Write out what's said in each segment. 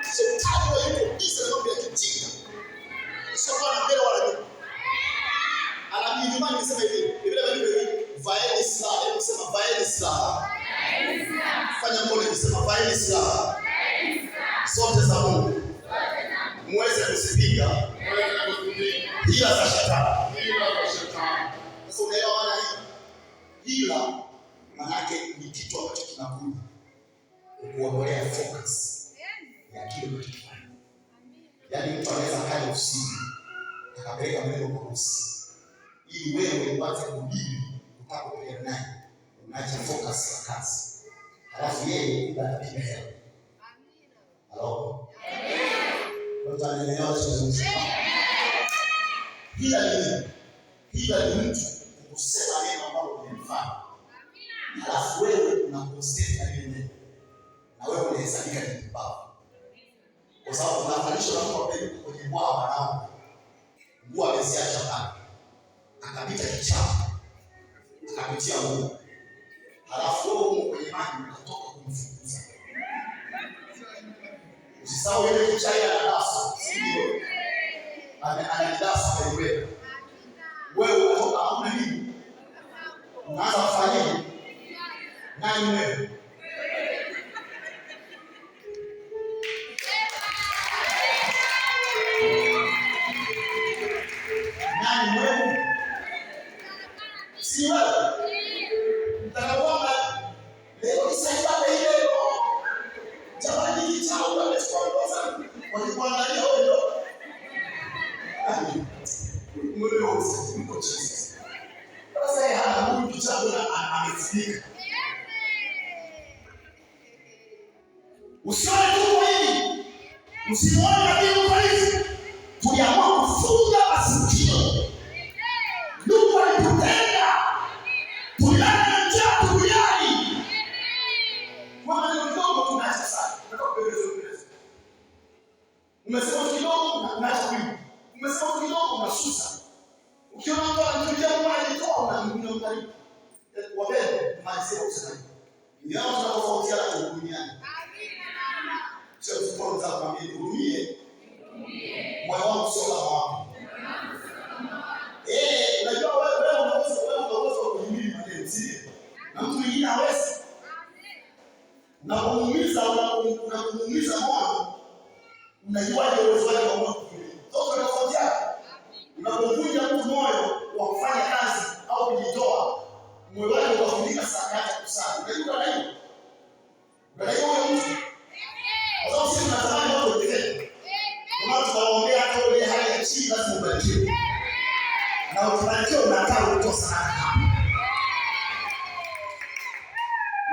Shetani yuko kisa mambo ya kijinga. Sio kwa mbele wala nyuma. Anabii nyumbani anasema hivi. Biblia inasema hivi, vaeni silaha. Hebu sema vaeni silaha. Fanya mbona kusema vaeni silaha. Zote za Mungu. Muweze kuzipiga hila za shetani. Sasa unaelewa maana hii? Hila maana yake ni kitu ambacho kinakuja kuondolea focus ya kile unachofanya. Yaani mtu anaweza kaa ofisini akapeleka mwenendo kwa bosi ili wewe uanze kudili utakapokuja naye, unaacha focus ya kazi. Halafu yeye atapiga hela. Halo. Watu wanaelewa chochote. Hila ni mtu kusema neno ambalo umemfanya. Halafu wewe unaposema neno na wewe unahesabika ni kibao. Kwa sababu unafanisha na mtu apende kwenye bwawa nao. Nguo ameziacha pale. Akapita kichapa. Akapitia nguo. Halafu wewe uko kwenye maji ukatoka kumfukuza. Usisahau ile kichaya na dafu. Sio? Anadasa wewe. Wewe unatoka hauna nini? Unaanza kufanya nani wewe? Nani wewe? Si wewe. Mtakapoona leo isaibaba ile leo. Jamani hiki chao unachukua pesa. Walikuangalia wewe ndio. Mwenye ofisi mko chini. Sasa yeye hana mtu chakula amefika. Usione tu kwa hivi. Usimuone nabii kwa hivi. Tuliamua kufunga masikio. Mungu alitupenda. Tulilala njaa duniani. Kwa maana kidogo tunaacha sana. Nataka kueleza. Umesema kidogo na unaacha kidogo. Umesema kidogo unasusa. Ukiona mtu anakuja kwa alitoa na mwingine mkaribu. Wabebe malizia kusema. Yao tunapofautiana kwa duniani. Amina. Sio tuponza kwa mimi dunie. Moyo wangu sio kama wako. Unajua wewe unaweza kuhimili maneno sio? Na mtu mwingine hawezi. Unapomuumiza moyo. Unajuaje uwezo wake wa Mungu? Toka unafautiana. Unapovunja mtu moyo wa kufanya kazi au kujitoa, moyo wake utafunika sana hata kusali. Unajua nini? Unajua huyo mtu. Kwa sababu sisi tunatamani watu wengine. Kama tunaombea hata ile hali ya chini lazima ubarikiwe. Na ukibarikiwa unakaa utosa sana.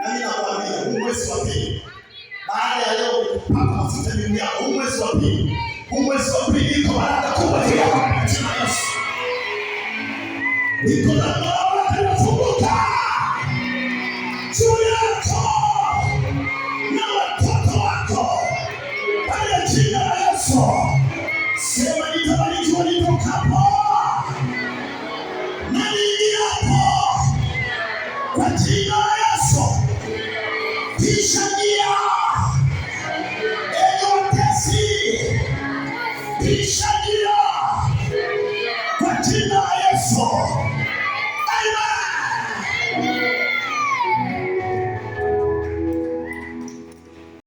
Na mimi nakwambia huu mwezi wa pili. Baada ya leo kupaka mafuta mimi yako huu mwezi wa pili. Huu mwezi wa pili iko baraka kubwa juu yako. Niko na Baba anafunguka.